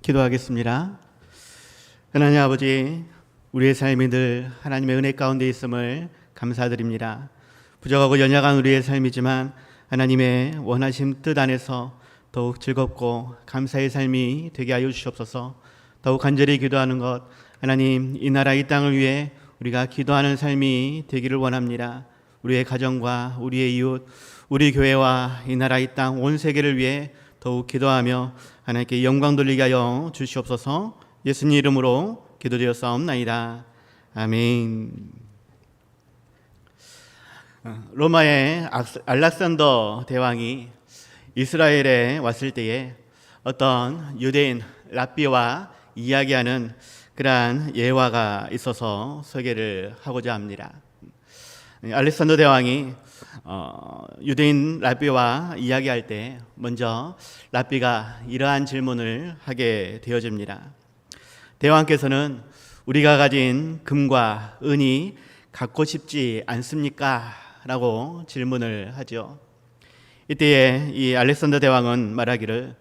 기도하겠습니다. 하나님 아버지, 우리의 삶이 늘 하나님의 은혜 가운데 있음을 감사드립니다. 부족하고 연약한 우리의 삶이지만 하나님의 원하심 뜻 안에서 더욱 즐겁고 감사의 삶이 되게 하여 주시옵소서. 더욱 간절히 기도하는 것, 하나님, 이 나라 이 땅을 위해 우리가 기도하는 삶이 되기를 원합니다. 우리의 가정과 우리의 이웃, 우리 교회와 이 나라 이 땅 온 세계를 위해 더욱 기도하며 하나님께 영광 돌리게 하여 주시옵소서. 예수님 이름으로 기도드렸사옵나이다. 아멘. 로마의 알렉산더 대왕이 이스라엘에 왔을 때에 어떤 유대인 랍비와 이야기하는 그러한 예화가 있어서 소개를 하고자 합니다. 알렉산더 대왕이 유대인 랍비와 이야기할 때 먼저 랍비가 이러한 질문을 하게 되어집니다. 대왕께서는 우리가 가진 금과 은이 갖고 싶지 않습니까? 라고 질문을 하죠. 이때에 이 알렉산더 대왕은 말하기를,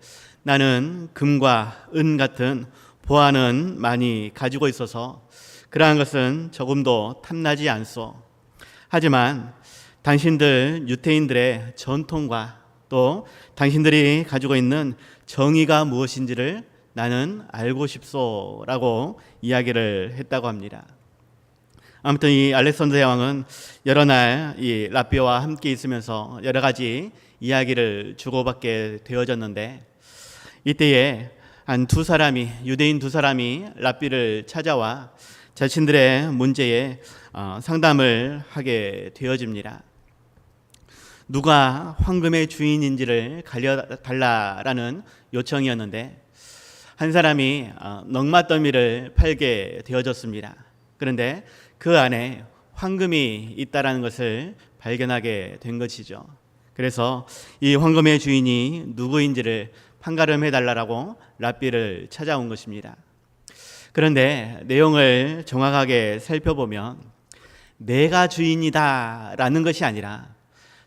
나는 금과 은 같은 보화는 많이 가지고 있어서 그러한 것은 조금도 탐나지 않소. 하지만 당신들 유대인들의 전통과 또 당신들이 가지고 있는 정의가 무엇인지를 나는 알고 싶소라고 이야기를 했다고 합니다. 아무튼 이 알렉산더 대왕은 여러 날 이 랍비와 함께 있으면서 여러 가지 이야기를 주고받게 되어졌는데, 이때에 유대인 두 사람이 랍비를 찾아와 자신들의 문제에 상담을 하게 되어집니다. 누가 황금의 주인인지를 갈려달라라는 요청이었는데, 한 사람이 넉마더미를 팔게 되어졌습니다. 그런데 그 안에 황금이 있다라는 것을 발견하게 된 것이죠. 그래서 이 황금의 주인이 누구인지를 판가름해 달라고 랍비를 찾아온 것입니다. 그런데 내용을 정확하게 살펴보면 내가 주인이다라는 것이 아니라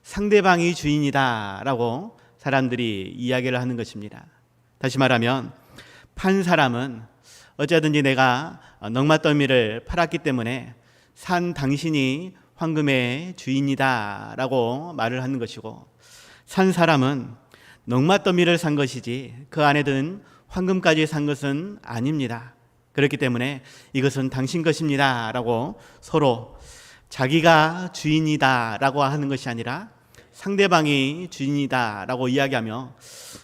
상대방이 주인이다라고 사람들이 이야기를 하는 것입니다. 다시 말하면 판 사람은 어쨌든지 내가 넉마더미를 팔았기 때문에 산 당신이 황금의 주인이다라고 말을 하는 것이고, 산 사람은 넉마더미를 산 것이지 그 안에 든 황금까지 산 것은 아닙니다. 그렇기 때문에 이것은 당신 것입니다 라고 서로 자기가 주인이다라고 하는 것이 아니라 상대방이 주인이다라고 이야기하며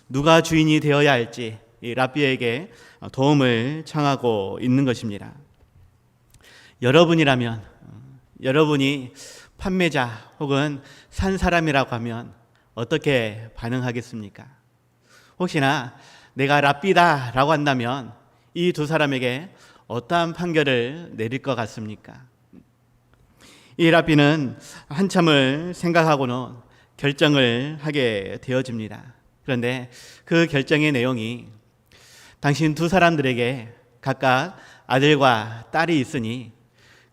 누가 주인이 되어야 할지 이 랍비에게 도움을 청하고 있는 것입니다. 여러분이라면, 여러분이 판매자 혹은 산 사람이라고 하면 어떻게 반응하겠습니까? 혹시나 내가 랍비다라고 한다면 이 두 사람에게 어떠한 판결을 내릴 것 같습니까? 이 랍비는 한참을 생각하고는 결정을 하게 되어집니다. 그런데 그 결정의 내용이, 당신 두 사람들에게 각각 아들과 딸이 있으니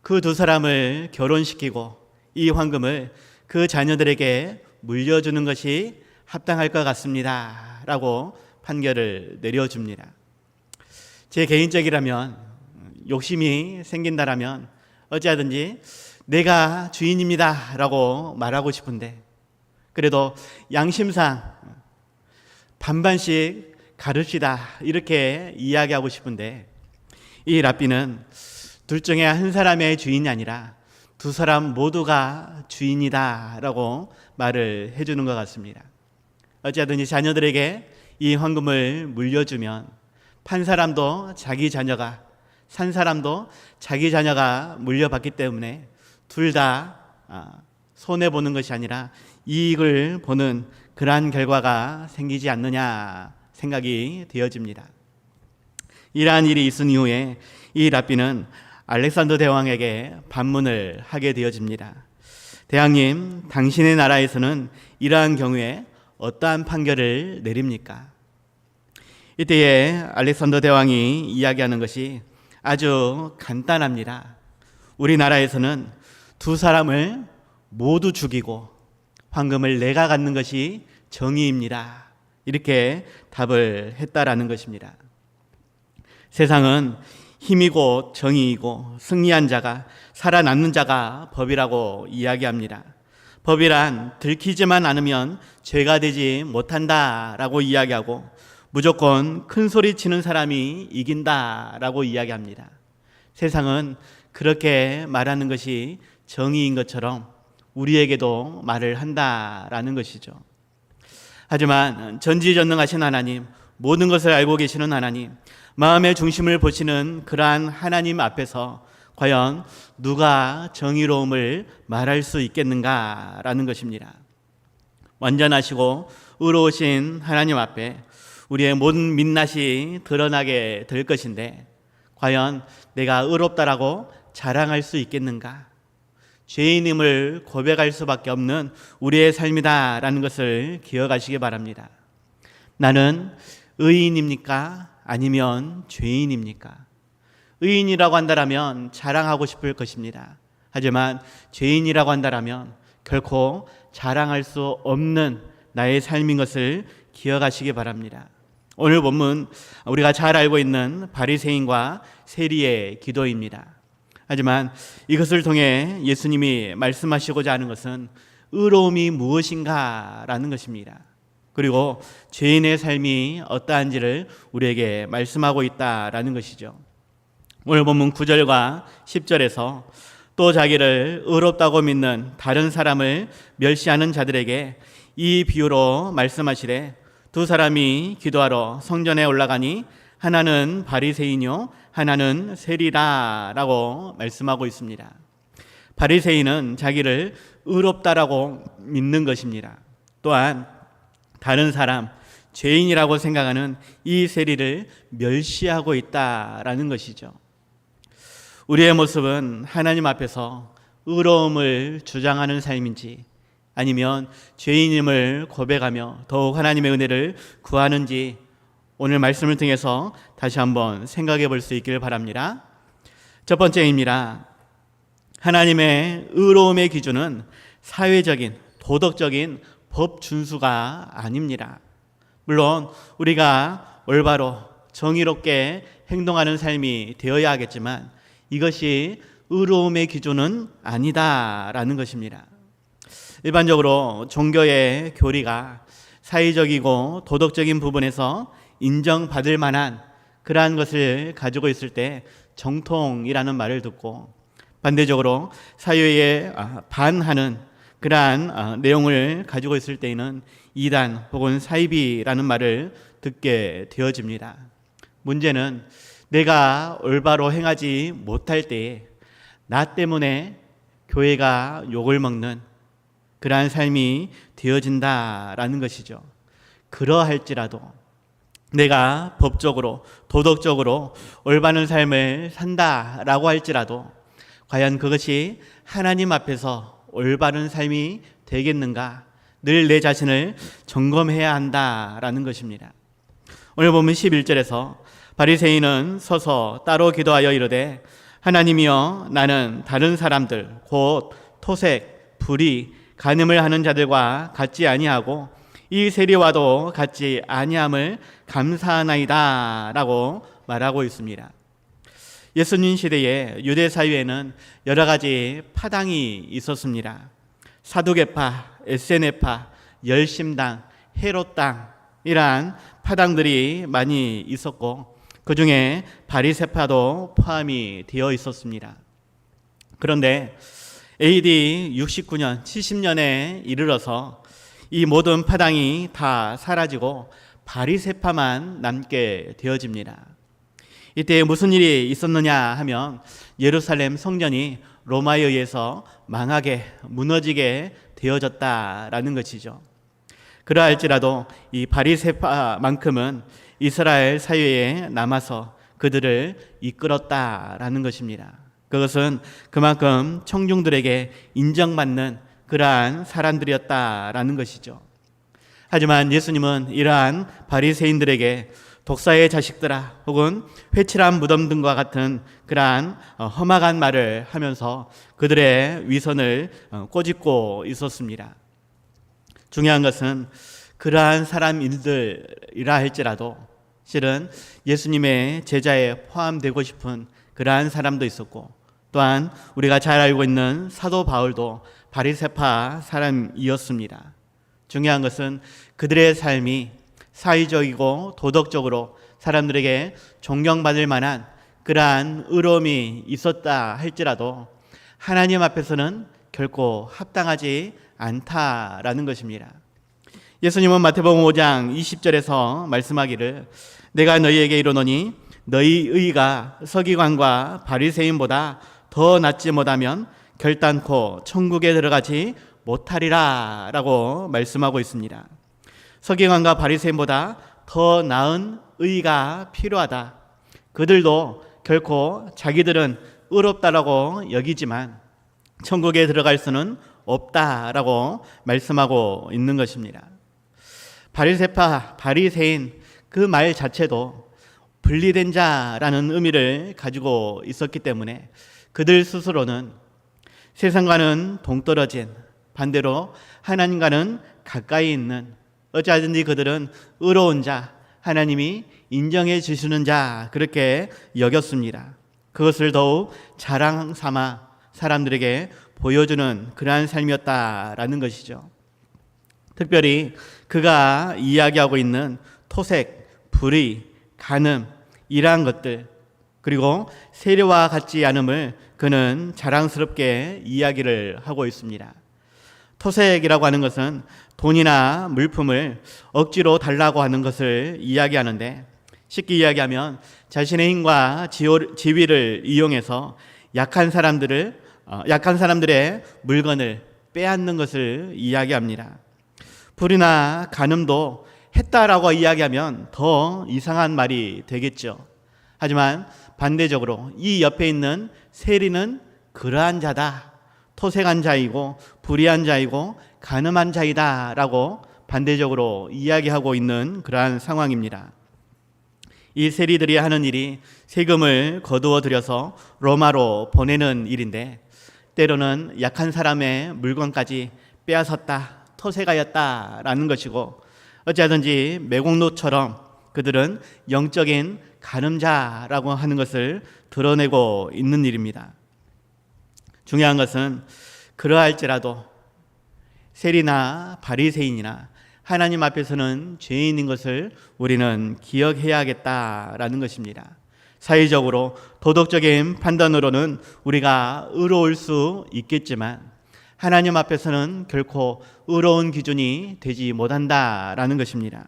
그 두 사람을 결혼시키고 이 황금을 그 자녀들에게 물려주는 것이 합당할 것 같습니다 라고 판결을 내려줍니다. 제 개인적이라면, 욕심이 생긴다라면 어찌하든지 내가 주인입니다 라고 말하고 싶은데, 그래도 양심상 반반씩 가릅시다 이렇게 이야기하고 싶은데, 이 랍비는 둘 중에 한 사람의 주인이 아니라 두 사람 모두가 주인이다 라고 말을 해주는 것 같습니다. 어찌하든지 자녀들에게 이 황금을 물려주면 판 사람도 자기 자녀가, 산 사람도 자기 자녀가 물려받기 때문에 둘 다 손해보는 것이 아니라 이익을 보는 그러한 결과가 생기지 않느냐 생각이 되어집니다. 이러한 일이 있은 이후에 이 랍비는 알렉산더 대왕에게 반문을 하게 되어집니다. 대왕님, 당신의 나라에서는 이러한 경우에 어떠한 판결을 내립니까? 이때에 알렉산더 대왕이 이야기하는 것이 아주 간단합니다. 우리나라에서는 두 사람을 모두 죽이고 황금을 내가 갖는 것이 정의입니다. 이렇게 답을 했다라는 것입니다. 세상은 힘이고 정의이고 승리한 자가, 살아남는 자가 법이라고 이야기합니다. 법이란 들키지만 않으면 죄가 되지 못한다라고 이야기하고 무조건 큰 소리 치는 사람이 이긴다라고 이야기합니다. 세상은 그렇게 말하는 것이 정의인 것처럼 우리에게도 말을 한다라는 것이죠. 하지만 전지전능하신 하나님, 모든 것을 알고 계시는 하나님, 마음의 중심을 보시는 그러한 하나님 앞에서 과연 누가 정의로움을 말할 수 있겠는가라는 것입니다. 완전하시고 의로우신 하나님 앞에 우리의 모든 민낯이 드러나게 될 것인데 과연 내가 의롭다라고 자랑할 수 있겠는가? 죄인임을 고백할 수밖에 없는 우리의 삶이다라는 것을 기억하시기 바랍니다. 나는 의인입니까? 아니면 죄인입니까? 의인이라고 한다면 자랑하고 싶을 것입니다. 하지만 죄인이라고 한다면 결코 자랑할 수 없는 나의 삶인 것을 기억하시기 바랍니다. 오늘 본문 우리가 잘 알고 있는 바리새인과 세리의 기도입니다. 하지만 이것을 통해 예수님이 말씀하시고자 하는 것은 의로움이 무엇인가라는 것입니다. 그리고 죄인의 삶이 어떠한지를 우리에게 말씀하고 있다라는 것이죠. 오늘 본문 9절과 10절에서 또 자기를 의롭다고 믿는 다른 사람을 멸시하는 자들에게 이 비유로 말씀하시되 두 사람이 기도하러 성전에 올라가니 하나는 바리새인이요 하나는 세리라라고 말씀하고 있습니다. 바리새인은 자기를 의롭다라고 믿는 것입니다. 또한 다른 사람, 죄인이라고 생각하는 이 세리를 멸시하고 있다라는 것이죠. 우리의 모습은 하나님 앞에서 의로움을 주장하는 삶인지 아니면 죄인임을 고백하며 더욱 하나님의 은혜를 구하는지 오늘 말씀을 통해서 다시 한번 생각해 볼 수 있기를 바랍니다. 첫 번째입니다. 하나님의 의로움의 기준은 사회적인, 도덕적인 법 준수가 아닙니다. 물론 우리가 올바로 정의롭게 행동하는 삶이 되어야 하겠지만 이것이 의로움의 기준은 아니다라는 것입니다. 일반적으로 종교의 교리가 사회적이고 도덕적인 부분에서 인정받을 만한 그러한 것을 가지고 있을 때 정통이라는 말을 듣고 반대적으로 사회에 반하는 그러한 내용을 가지고 있을 때에는 이단 혹은 사이비라는 말을 듣게 되어집니다. 문제는 내가 올바로 행하지 못할 때에 나 때문에 교회가 욕을 먹는 그러한 삶이 되어진다라는 것이죠. 그러할지라도 내가 법적으로 도덕적으로 올바른 삶을 산다라고 할지라도 과연 그것이 하나님 앞에서 올바른 삶이 되겠는가? 늘 내 자신을 점검해야 한다라는 것입니다. 오늘 보면 11절에서 바리새인은 서서 따로 기도하여 이르되 하나님이여 나는 다른 사람들 곧 토색, 불의, 간음을 하는 자들과 같지 아니하고 이 세리와도 같지 아니함을 감사하나이다 라고 말하고 있습니다. 예수님 시대에 유대 사회에는 여러 가지 파당이 있었습니다. 사두개파, 에세네파, 열심당, 헤롯당이란 파당들이 많이 있었고 그 중에 바리새파도 포함이 되어 있었습니다. 그런데 AD 69년, 70년에 이르러서 이 모든 파당이 다 사라지고 바리새파만 남게 되어집니다. 이때 무슨 일이 있었느냐 하면 예루살렘 성전이 로마에 의해서 망하게 무너지게 되어졌다라는 것이죠. 그러할지라도 이 바리새파만큼은 이스라엘 사회에 남아서 그들을 이끌었다라는 것입니다. 그것은 그만큼 청중들에게 인정받는 그러한 사람들이었다라는 것이죠. 하지만 예수님은 이러한 바리새인들에게 독사의 자식들아 혹은 회칠한 무덤 등과 같은 그러한 험악한 말을 하면서 그들의 위선을 꼬집고 있었습니다. 중요한 것은 그러한 사람들이라 할지라도 실은 예수님의 제자에 포함되고 싶은 그러한 사람도 있었고, 또한 우리가 잘 알고 있는 사도 바울도 바리새파 사람이었습니다. 중요한 것은 그들의 삶이 사회적이고 도덕적으로 사람들에게 존경받을 만한 그러한 의로움이 있었다 할지라도 하나님 앞에서는 결코 합당하지 않다라는 것입니다. 예수님은 마태복음 5장 20절에서 말씀하기를 내가 너희에게 이르노니 너희 의가 서기관과 바리새인보다 더 낫지 못하면 결단코 천국에 들어가지 못하리라 라고 말씀하고 있습니다. 서기관과 바리새인보다 더 나은 의가 필요하다. 그들도 결코 자기들은 의롭다라고 여기지만 천국에 들어갈 수는 없다라고 말씀하고 있는 것입니다. 바리새파, 바리새인 그 말 자체도 분리된 자라는 의미를 가지고 있었기 때문에 그들 스스로는 세상과는 동떨어진, 반대로 하나님과는 가까이 있는, 어찌하든지 그들은 의로운 자, 하나님이 인정해 주시는 자 그렇게 여겼습니다. 그것을 더욱 자랑 삼아 사람들에게 보여주는 그러한 삶이었다라는 것이죠. 특별히 그가 이야기하고 있는 토색, 불의, 간음 이러한 것들, 그리고 세례와 같지 않음을 그는 자랑스럽게 이야기를 하고 있습니다. 토색이라고 하는 것은 돈이나 물품을 억지로 달라고 하는 것을 이야기하는데, 쉽게 이야기하면 자신의 힘과 지위를 이용해서 약한 사람들의 물건을 빼앗는 것을 이야기합니다. 불이나 간음도 했다라고 이야기하면 더 이상한 말이 되겠죠. 하지만 반대적으로 이 옆에 있는 세리는 그러한 자다, 토색한 자이고 불의한 자이고 간음한 자이다 라고 반대적으로 이야기하고 있는 그러한 상황입니다. 이 세리들이 하는 일이 세금을 거두어 들여서 로마로 보내는 일인데, 때로는 약한 사람의 물건까지 빼앗았다, 토색하였다라는 것이고, 어찌하든지 매국노처럼 그들은 영적인 간음자라고 하는 것을 드러내고 있는 일입니다. 중요한 것은 그러할지라도 세리나 바리새인이나 하나님 앞에서는 죄인인 것을 우리는 기억해야겠다라는 것입니다. 사회적으로 도덕적인 판단으로는 우리가 의로울 수 있겠지만 하나님 앞에서는 결코 의로운 기준이 되지 못한다라는 것입니다.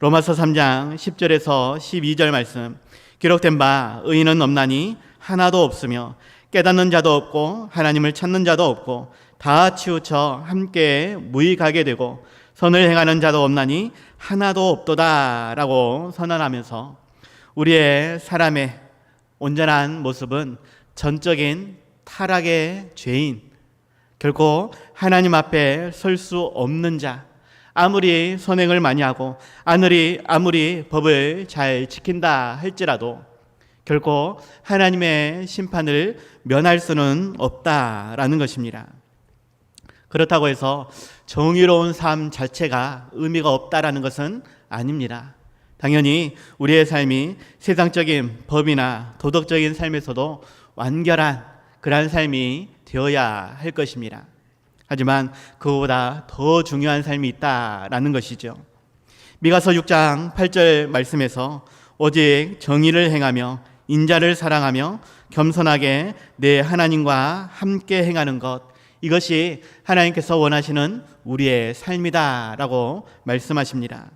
로마서 3장 10절에서 12절 말씀, 기록된 바 의인은 없나니 하나도 없으며 깨닫는 자도 없고 하나님을 찾는 자도 없고 다 치우쳐 함께 무익하게 되고 선을 행하는 자도 없나니 하나도 없도다 라고 선언하면서 우리의 사람의 온전한 모습은 전적인 타락의 죄인, 결코 하나님 앞에 설 수 없는 자, 아무리 선행을 많이 하고 아무리 법을 잘 지킨다 할지라도 결코 하나님의 심판을 면할 수는 없다라는 것입니다. 그렇다고 해서 정의로운 삶 자체가 의미가 없다라는 것은 아닙니다. 당연히 우리의 삶이 세상적인 법이나 도덕적인 삶에서도 완결한 그러한 삶이 되어야 할 것입니다. 하지만 그보다 더 중요한 삶이 있다라는 것이죠. 미가서 6장 8절 말씀에서 오직 정의를 행하며 인자를 사랑하며 겸손하게 내 하나님과 함께 행하는 것, 이것이 하나님께서 원하시는 우리의 삶이다라고 말씀하십니다.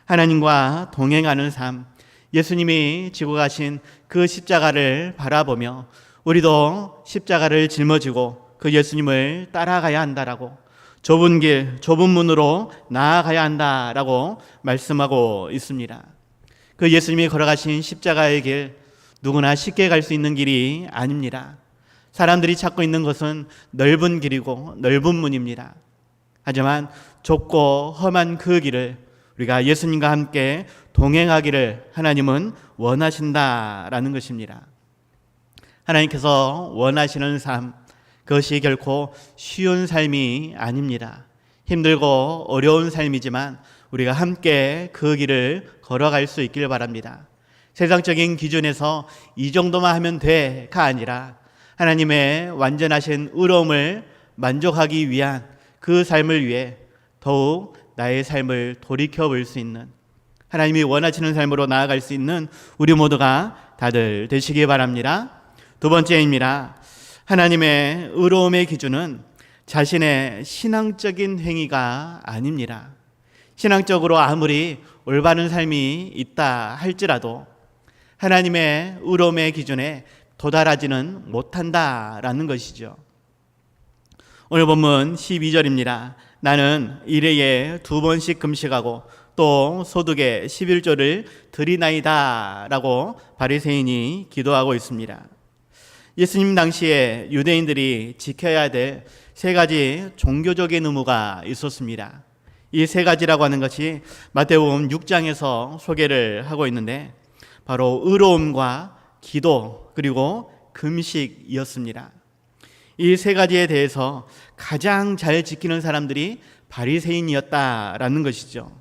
하나님과 동행하는 삶, 예수님이 지고 가신 그 십자가를 바라보며 우리도 십자가를 짊어지고 그 예수님을 따라가야 한다라고, 좁은 길, 좁은 문으로 나아가야 한다라고 말씀하고 있습니다. 그 예수님이 걸어가신 십자가의 길, 누구나 쉽게 갈 수 있는 길이 아닙니다. 사람들이 찾고 있는 것은 넓은 길이고 넓은 문입니다. 하지만 좁고 험한 그 길을 우리가 예수님과 함께 동행하기를 하나님은 원하신다라는 것입니다. 하나님께서 원하시는 삶, 그것이 결코 쉬운 삶이 아닙니다. 힘들고 어려운 삶이지만 우리가 함께 그 길을 걸어갈 수 있길 바랍니다. 세상적인 기준에서 이 정도만 하면 돼가 아니라 하나님의 완전하신 의로움을 만족하기 위한 그 삶을 위해 더욱 나의 삶을 돌이켜 볼 수 있는, 하나님이 원하시는 삶으로 나아갈 수 있는 우리 모두가 다들 되시기 바랍니다. 두 번째입니다. 하나님의 의로움의 기준은 자신의 신앙적인 행위가 아닙니다. 신앙적으로 아무리 올바른 삶이 있다 할지라도 하나님의 의로움의 기준에 도달하지는 못한다라는 것이죠. 오늘 본문 12절입니다. 나는 일회에 2번씩 금식하고 또 소득의 11조를 드리나이다 라고 바리새인이 기도하고 있습니다. 예수님 당시에 유대인들이 지켜야 될 3가지 종교적인 의무가 있었습니다. 이 3가지라고 하는 것이 마태복음 6장에서 소개를 하고 있는데 바로 의로움과 기도 그리고 금식이었습니다. 이 3가지에 대해서 가장 잘 지키는 사람들이 바리새인이었다라는 것이죠.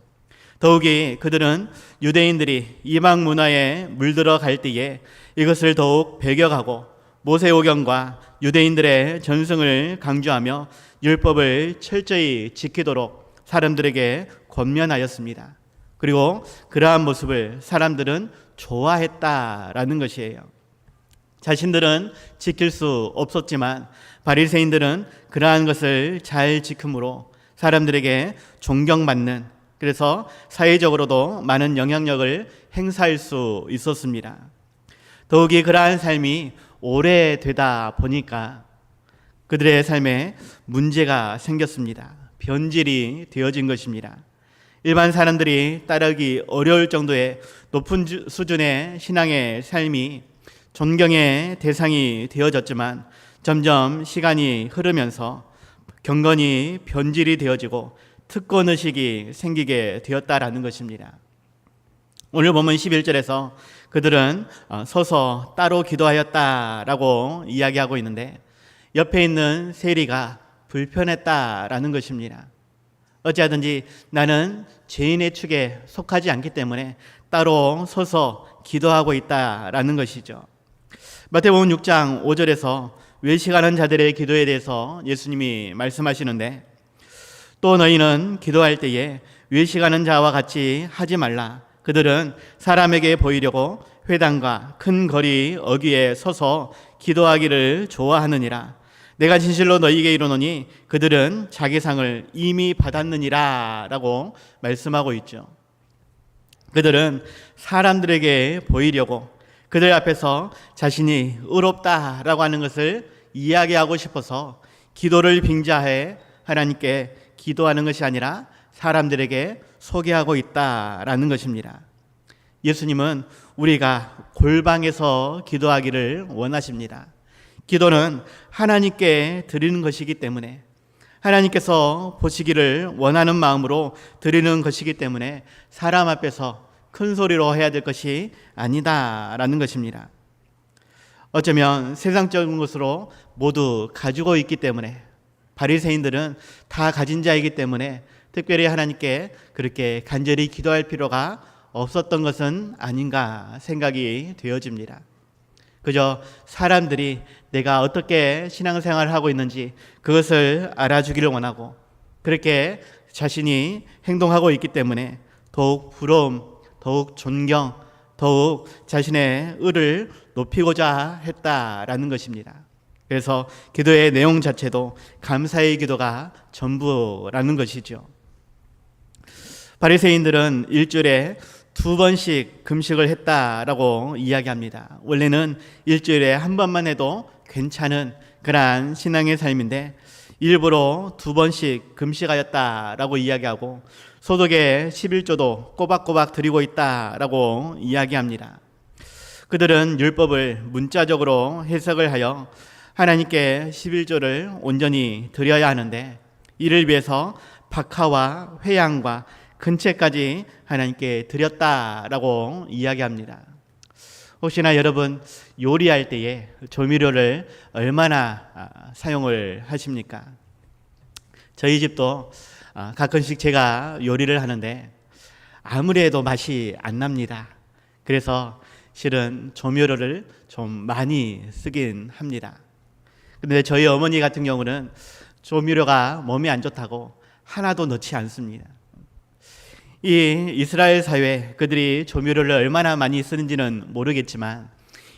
더욱이 그들은 유대인들이 이방 문화에 물들어 갈 때에 이것을 더욱 배격하고 모세오경과 유대인들의 전승을 강조하며 율법을 철저히 지키도록 사람들에게 권면하였습니다. 그리고 그러한 모습을 사람들은 좋아했다라는 것이에요. 자신들은 지킬 수 없었지만 바리새인들은 그러한 것을 잘 지킴으로 사람들에게 존경받는, 그래서 사회적으로도 많은 영향력을 행사할 수 있었습니다. 더욱이 그러한 삶이 오래되다 보니까 그들의 삶에 문제가 생겼습니다. 변질이 되어진 것입니다. 일반 사람들이 따르기 어려울 정도의 높은 수준의 신앙의 삶이 존경의 대상이 되어졌지만 점점 시간이 흐르면서 경건이 변질이 되어지고 특권의식이 생기게 되었다라는 것입니다. 오늘 보면 11절에서 그들은 서서 따로 기도하였다라고 이야기하고 있는데 옆에 있는 세리가 불편했다라는 것입니다. 어찌하든지 나는 죄인의 축에 속하지 않기 때문에 따로 서서 기도하고 있다라는 것이죠. 마태복음 6장 5절에서 외식하는 자들의 기도에 대해서 예수님이 말씀하시는데 또 너희는 기도할 때에 외식하는 자와 같이 하지 말라. 그들은 사람에게 보이려고 회당과 큰 거리 어귀에 서서 기도하기를 좋아하느니라. 내가 진실로 너희에게 이르노니 그들은 자기 상을 이미 받았느니라 라고 말씀하고 있죠. 그들은 사람들에게 보이려고 그들 앞에서 자신이 의롭다라고 하는 것을 이야기하고 싶어서 기도를 빙자해 하나님께 기도하는 것이 아니라 사람들에게 소개하고 있다라는 것입니다. 예수님은 우리가 골방에서 기도하기를 원하십니다. 기도는 하나님께 드리는 것이기 때문에, 하나님께서 보시기를 원하는 마음으로 드리는 것이기 때문에 사람 앞에서 큰 소리로 해야 될 것이 아니다라는 것입니다. 어쩌면 세상적인 것으로 모두 가지고 있기 때문에, 바리새인들은 다 가진 자이기 때문에 특별히 하나님께 그렇게 간절히 기도할 필요가 없었던 것은 아닌가 생각이 되어집니다. 그저 사람들이 내가 어떻게 신앙생활을 하고 있는지 그것을 알아주기를 원하고 그렇게 자신이 행동하고 있기 때문에 더욱 부러움, 더욱 존경, 더욱 자신의 의를 높이고자 했다라는 것입니다. 그래서 기도의 내용 자체도 감사의 기도가 전부라는 것이죠. 바리새인들은 일주일에 2번씩 금식을 했다라고 이야기합니다. 원래는 일주일에 한 번만 해도 괜찮은 그러한 신앙의 삶인데 일부러 2번씩 금식하였다라고 이야기하고 소득의 11조도 꼬박꼬박 드리고 있다라고 이야기합니다. 그들은 율법을 문자적으로 해석을 하여 하나님께 11조를 온전히 드려야 하는데 이를 위해서 박하와 회양과 근채까지 하나님께 드렸다라고 이야기합니다. 혹시나 여러분 요리할 때에 조미료를 얼마나 사용을 하십니까? 저희 집도 가끔씩 제가 요리를 하는데 아무리 해도 맛이 안 납니다. 그래서 실은 조미료를 좀 많이 쓰긴 합니다. 그런데 저희 어머니 같은 경우는 조미료가 몸에 안 좋다고 하나도 넣지 않습니다. 이 이스라엘 사회, 그들이 조미료를 얼마나 많이 쓰는지는 모르겠지만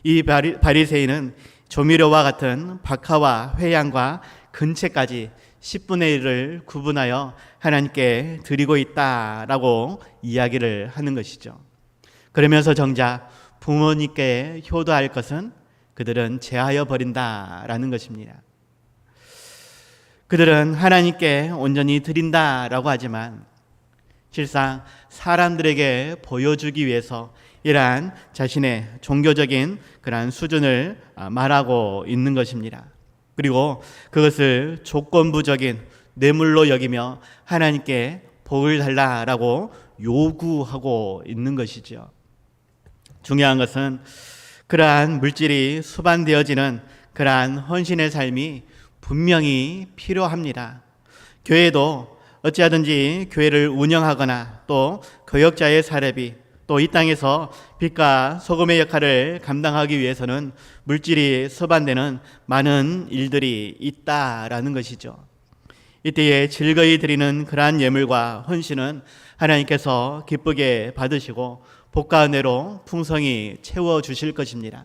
이 바리새인은 조미료와 같은 박하와 회양과 근채까지 10분의 1을 구분하여 하나님께 드리고 있다라고 이야기를 하는 것이죠. 그러면서 정작 부모님께 효도할 것은 그들은 제하여 버린다라는 것입니다. 그들은 하나님께 온전히 드린다라고 하지만 실상 사람들에게 보여주기 위해서 이러한 자신의 종교적인 그러한 수준을 말하고 있는 것입니다. 그리고 그것을 조건부적인 뇌물로 여기며 하나님께 복을 달라라고 요구하고 있는 것이죠. 중요한 것은 그러한 물질이 수반되어지는 그러한 헌신의 삶이 분명히 필요합니다. 교회도 어찌하든지 교회를 운영하거나 또 교역자의 사례비, 또 이 땅에서 빛과 소금의 역할을 감당하기 위해서는 물질이 수반되는 많은 일들이 있다라는 것이죠. 이때에 즐거이 드리는 그러한 예물과 헌신은 하나님께서 기쁘게 받으시고 복과 은혜로 풍성히 채워주실 것입니다.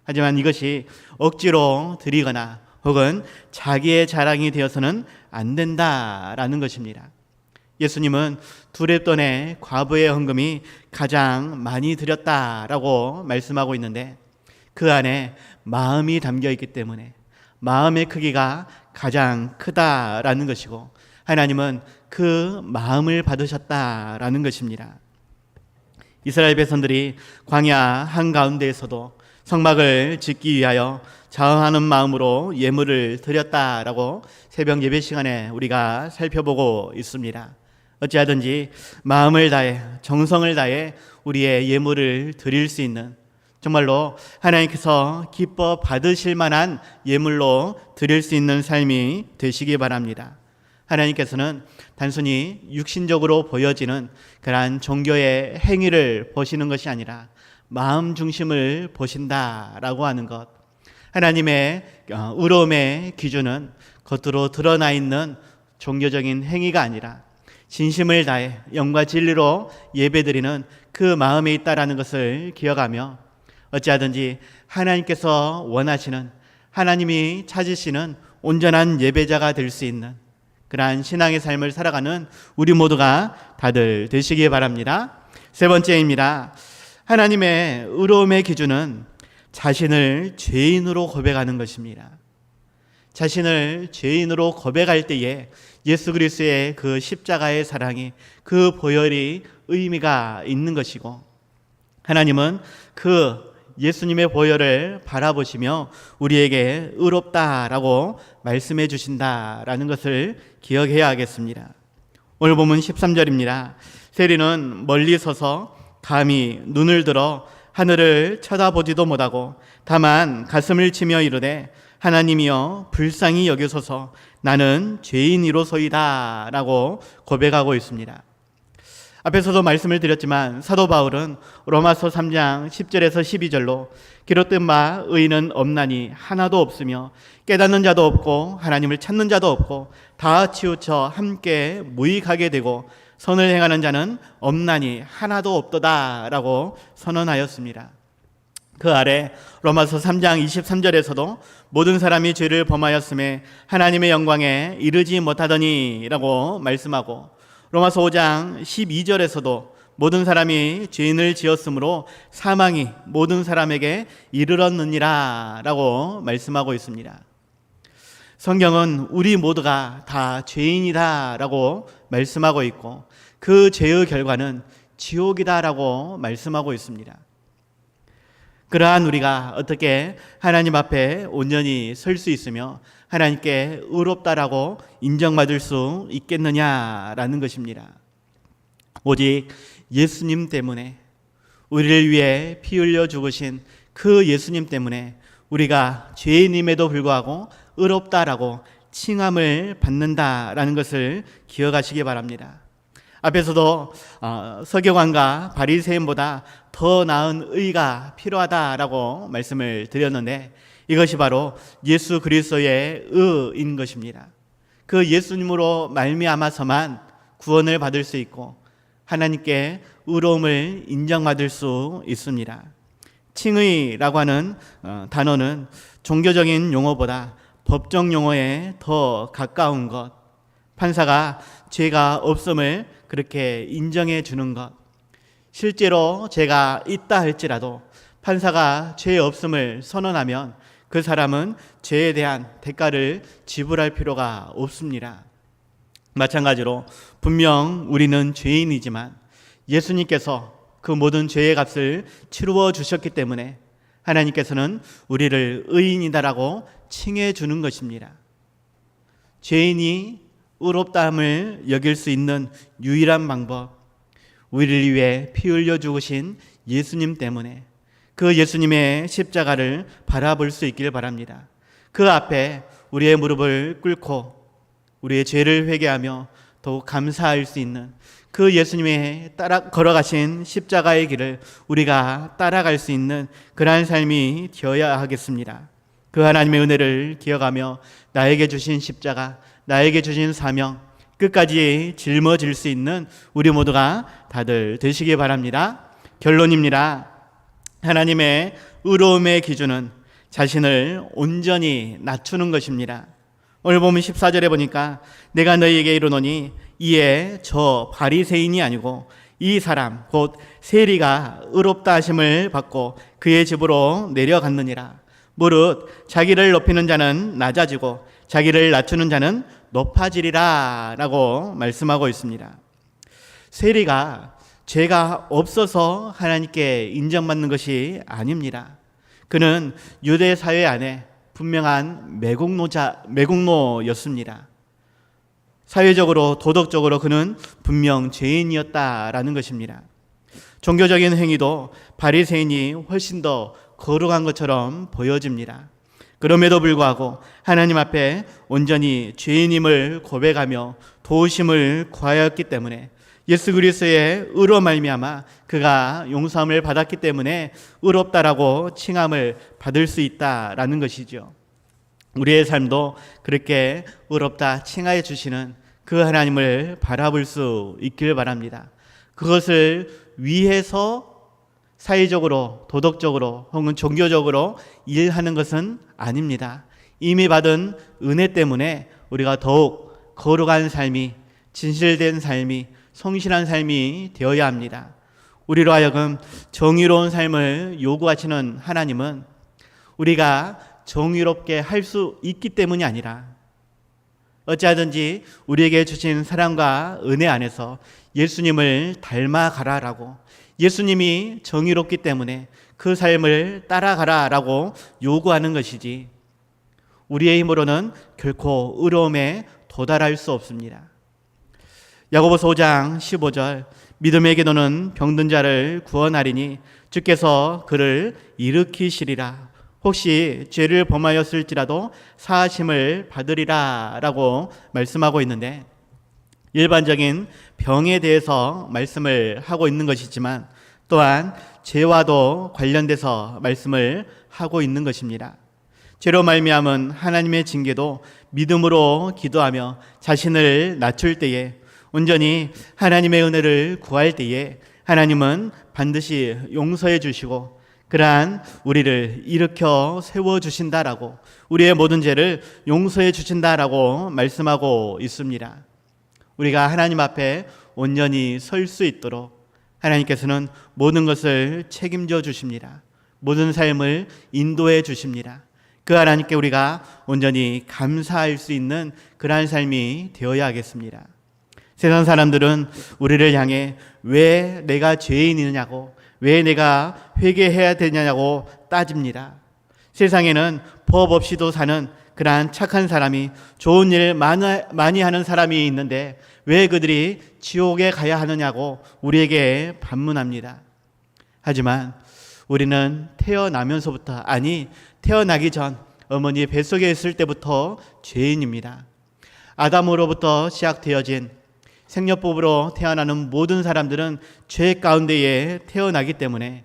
하지만 이것이 억지로 드리거나 혹은 자기의 자랑이 되어서는 안 된다라는 것입니다. 예수님은 두렙돈의 과부의 헌금이 가장 많이 드렸다라고 말씀하고 있는데 그 안에 마음이 담겨 있기 때문에 마음의 크기가 가장 크다라는 것이고 하나님은 그 마음을 받으셨다라는 것입니다. 이스라엘 백성들이 광야 한가운데에서도 성막을 짓기 위하여 자원하는 마음으로 예물을 드렸다라고 새벽 예배 시간에 우리가 살펴보고 있습니다. 어찌하든지 마음을 다해 정성을 다해 우리의 예물을 드릴 수 있는 정말로 하나님께서 기뻐 받으실 만한 예물로 드릴 수 있는 삶이 되시기 바랍니다. 하나님께서는 단순히 육신적으로 보여지는 그러한 종교의 행위를 보시는 것이 아니라 마음 중심을 보신다라고 하는 것. 하나님의 의로움의 기준은 겉으로 드러나 있는 종교적인 행위가 아니라 진심을 다해 영과 진리로 예배드리는 그 마음에 있다라는 것을 기억하며 어찌하든지 하나님께서 원하시는 하나님이 찾으시는 온전한 예배자가 될 수 있는 그러한 신앙의 삶을 살아가는 우리 모두가 다들 되시기 바랍니다. 세 번째입니다. 하나님의 의로움의 기준은 자신을 죄인으로 고백하는 것입니다. 자신을 죄인으로 고백할 때에 예수 그리스도의 그 십자가의 사랑이 그 보혈이 의미가 있는 것이고 하나님은 그 예수님의 보혈을 바라보시며 우리에게 의롭다라고 말씀해 주신다라는 것을 기억해야 하겠습니다. 오늘 본문 13절입니다. 세리는 멀리 서서 감히 눈을 들어 하늘을 쳐다보지도 못하고 다만 가슴을 치며 이르되 하나님이여 불쌍히 여기소서 나는 죄인이로소이다 라고 고백하고 있습니다. 앞에서도 말씀을 드렸지만 사도 바울은 로마서 3장 10절에서 12절로 기록된 바 의인은 없나니 하나도 없으며 깨닫는 자도 없고 하나님을 찾는 자도 없고 다 치우쳐 함께 무익하게 되고 선을 행하는 자는 없나니 하나도 없도다 라고 선언하였습니다. 그 아래 로마서 3장 23절에서도 모든 사람이 죄를 범하였음에 하나님의 영광에 이르지 못하더니 라고 말씀하고 로마서 5장 12절에서도 모든 사람이 죄인을 지었으므로 사망이 모든 사람에게 이르렀느니라 라고 말씀하고 있습니다. 성경은 우리 모두가 다 죄인이다 라고 말씀하고 있고 그 죄의 결과는 지옥이다 라고 말씀하고 있습니다. 그러한 우리가 어떻게 하나님 앞에 온전히 설 수 있으며 하나님께 의롭다라고 인정받을 수 있겠느냐라는 것입니다. 오직 예수님 때문에 우리를 위해 피 흘려 죽으신 그 예수님 때문에 우리가 죄인임에도 불구하고 의롭다라고 칭함을 받는다라는 것을 기억하시기 바랍니다. 앞에서도 서기관과 바리새인보다 더 나은 의가 필요하다라고 말씀을 드렸는데, 이것이 바로 예수 그리스도의 의인 것입니다. 그 예수님으로 말미암아서만 구원을 받을 수 있고 하나님께 의로움을 인정받을 수 있습니다. 칭의라고 하는 단어는 종교적인 용어보다 법정 용어에 더 가까운 것, 판사가 죄가 없음을 그렇게 인정해 주는 것, 실제로 죄가 있다 할지라도 판사가 죄 없음을 선언하면 그 사람은 죄에 대한 대가를 지불할 필요가 없습니다. 마찬가지로 분명 우리는 죄인이지만 예수님께서 그 모든 죄의 값을 치루어 주셨기 때문에 하나님께서는 우리를 의인이다라고 칭해 주는 것입니다. 죄인이 의롭다함을 여길 수 있는 유일한 방법, 우리를 위해 피 흘려 죽으신 예수님 때문에 그 예수님의 십자가를 바라볼 수 있길 바랍니다. 그 앞에 우리의 무릎을 꿇고 우리의 죄를 회개하며 더욱 감사할 수 있는 그 예수님의 걸어가신 십자가의 길을 우리가 따라갈 수 있는 그러한 삶이 되어야 하겠습니다. 그 하나님의 은혜를 기억하며 나에게 주신 십자가, 나에게 주신 사명 끝까지 짊어질 수 있는 우리 모두가 다들 되시기 바랍니다. 결론입니다. 하나님의 의로움의 기준은 자신을 온전히 낮추는 것입니다. 오늘 보면 14절에 보니까 내가 너희에게 이르노니 이에 저 바리새인이 아니고 이 사람 곧 세리가 의롭다 하심을 받고 그의 집으로 내려갔느니라. 무릇 자기를 높이는 자는 낮아지고 자기를 낮추는 자는 높아지리라 라고 말씀하고 있습니다. 세리가 죄가 없어서 하나님께 인정받는 것이 아닙니다. 그는 유대 사회 안에 분명한 매국노였습니다. 사회적으로 도덕적으로 그는 분명 죄인이었다라는 것입니다. 종교적인 행위도 바리새인이 훨씬 더 거룩한 것처럼 보여집니다. 그럼에도 불구하고 하나님 앞에 온전히 죄인임을 고백하며 도우심을 구하였기 때문에 예수 그리스도의 의로 말미암아 그가 용서함을 받았기 때문에 의롭다라고 칭함을 받을 수 있다라는 것이죠. 우리의 삶도 그렇게 의롭다 칭하여 주시는 그 하나님을 바라볼 수 있길 바랍니다. 그것을 위해서 사회적으로, 도덕적으로 혹은 종교적으로 일하는 것은 아닙니다. 이미 받은 은혜 때문에 우리가 더욱 거룩한 삶이, 진실된 삶이, 성실한 삶이 되어야 합니다. 우리로 하여금 정의로운 삶을 요구하시는 하나님은 우리가 정의롭게 할 수 있기 때문이 아니라 어찌하든지 우리에게 주신 사랑과 은혜 안에서 예수님을 닮아가라라고, 예수님이 정의롭기 때문에 그 삶을 따라가라라고 요구하는 것이지 우리의 힘으로는 결코 의로움에 도달할 수 없습니다. 야고보서 5장 15절 믿음의 기도는 병든 자를 구원하리니 주께서 그를 일으키시리라. 혹시 죄를 범하였을지라도 사하심을 받으리라 라고 말씀하고 있는데, 일반적인 병에 대해서 말씀을 하고 있는 것이지만 또한 죄와도 관련돼서 말씀을 하고 있는 것입니다. 죄로 말미암은 하나님의 징계도 믿음으로 기도하며 자신을 낮출 때에, 온전히 하나님의 은혜를 구할 때에 하나님은 반드시 용서해 주시고 그러한 우리를 일으켜 세워주신다라고, 우리의 모든 죄를 용서해 주신다라고 말씀하고 있습니다. 우리가 하나님 앞에 온전히 설 수 있도록 하나님께서는 모든 것을 책임져 주십니다. 모든 삶을 인도해 주십니다. 그 하나님께 우리가 온전히 감사할 수 있는 그러한 삶이 되어야 하겠습니다. 세상 사람들은 우리를 향해 왜 내가 죄인이냐고, 왜 내가 회개해야 되냐고 따집니다. 세상에는 법 없이도 사는 그러한 착한 사람이, 좋은 일 많이 하는 사람이 있는데 왜 그들이 지옥에 가야 하느냐고 우리에게 반문합니다. 하지만 우리는 태어나면서부터, 아니 태어나기 전 어머니 뱃속에 있을 때부터 죄인입니다. 아담으로부터 시작되어진 생년법으로 태어나는 모든 사람들은 죄 가운데에 태어나기 때문에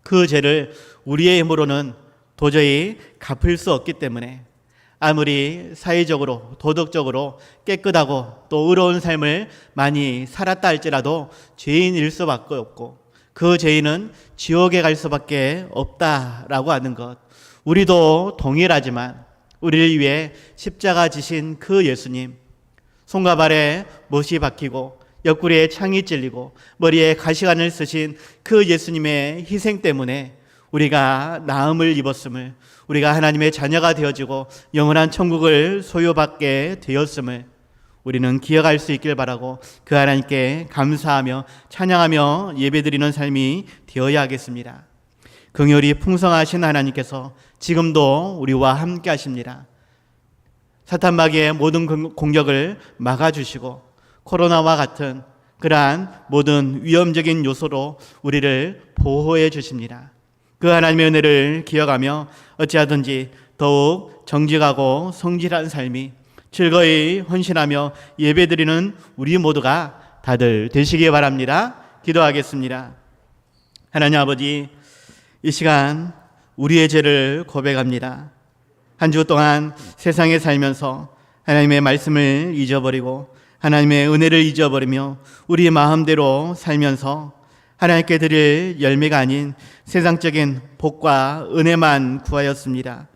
그 죄를 우리의 힘으로는 도저히 갚을 수 없기 때문에 아무리 사회적으로 도덕적으로 깨끗하고 또 의로운 삶을 많이 살았다 할지라도 죄인일 수밖에 없고 그 죄인은 지옥에 갈 수밖에 없다라고 하는 것, 우리도 동일하지만 우리를 위해 십자가 지신 그 예수님, 손과 발에 못이 박히고 옆구리에 창이 찔리고 머리에 가시관을 쓰신 그 예수님의 희생 때문에 우리가 나음을 입었음을, 우리가 하나님의 자녀가 되어지고 영원한 천국을 소유받게 되었음을 우리는 기억할 수 있길 바라고 그 하나님께 감사하며 찬양하며 예배드리는 삶이 되어야 하겠습니다. 긍휼이 풍성하신 하나님께서 지금도 우리와 함께 하십니다. 사탄 마귀의 모든 공격을 막아주시고 코로나와 같은 그러한 모든 위험적인 요소로 우리를 보호해 주십니다. 그 하나님의 은혜를 기억하며 어찌하든지 더욱 정직하고 성실한 삶이 즐거이 헌신하며 예배드리는 우리 모두가 다들 되시기 바랍니다. 기도하겠습니다. 하나님 아버지, 이 시간 우리의 죄를 고백합니다. 한 주 동안 세상에 살면서 하나님의 말씀을 잊어버리고 하나님의 은혜를 잊어버리며 우리 마음대로 살면서 하나님께 드릴 열매가 아닌 세상적인 복과 은혜만 구하였습니다.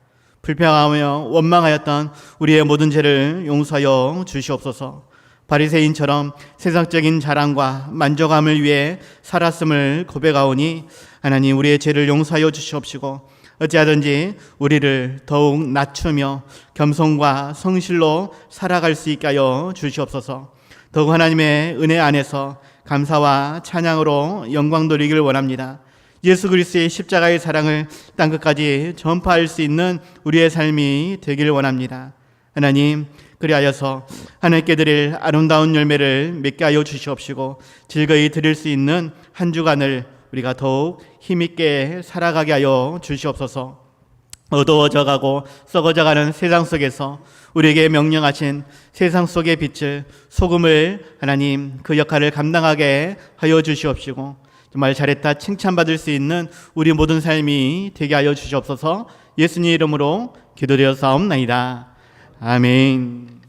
불평하며 원망하였던 우리의 모든 죄를 용서하여 주시옵소서. 바리새인처럼 세상적인 자랑과 만족함을 위해 살았음을 고백하오니 하나님 우리의 죄를 용서하여 주시옵시고 어찌하든지 우리를 더욱 낮추며 겸손과 성실로 살아갈 수 있게 하여 주시옵소서. 더욱 하나님의 은혜 안에서 감사와 찬양으로 영광 돌리기를 원합니다. 예수 그리스도의 십자가의 사랑을 땅끝까지 전파할 수 있는 우리의 삶이 되기를 원합니다. 하나님, 그리하여서 하나님께 드릴 아름다운 열매를 맺게 하여 주시옵시고 즐거이 드릴 수 있는 한 주간을 우리가 더욱 힘있게 살아가게 하여 주시옵소서. 어두워져가고 썩어져가는 세상 속에서 우리에게 명령하신 세상 속의 빛을, 소금을 하나님 그 역할을 감당하게 하여 주시옵시고 정말 잘했다 칭찬받을 수 있는 우리 모든 삶이 되게 하여 주시옵소서. 예수님 이름으로 기도드려 사옵나이다. 아멘.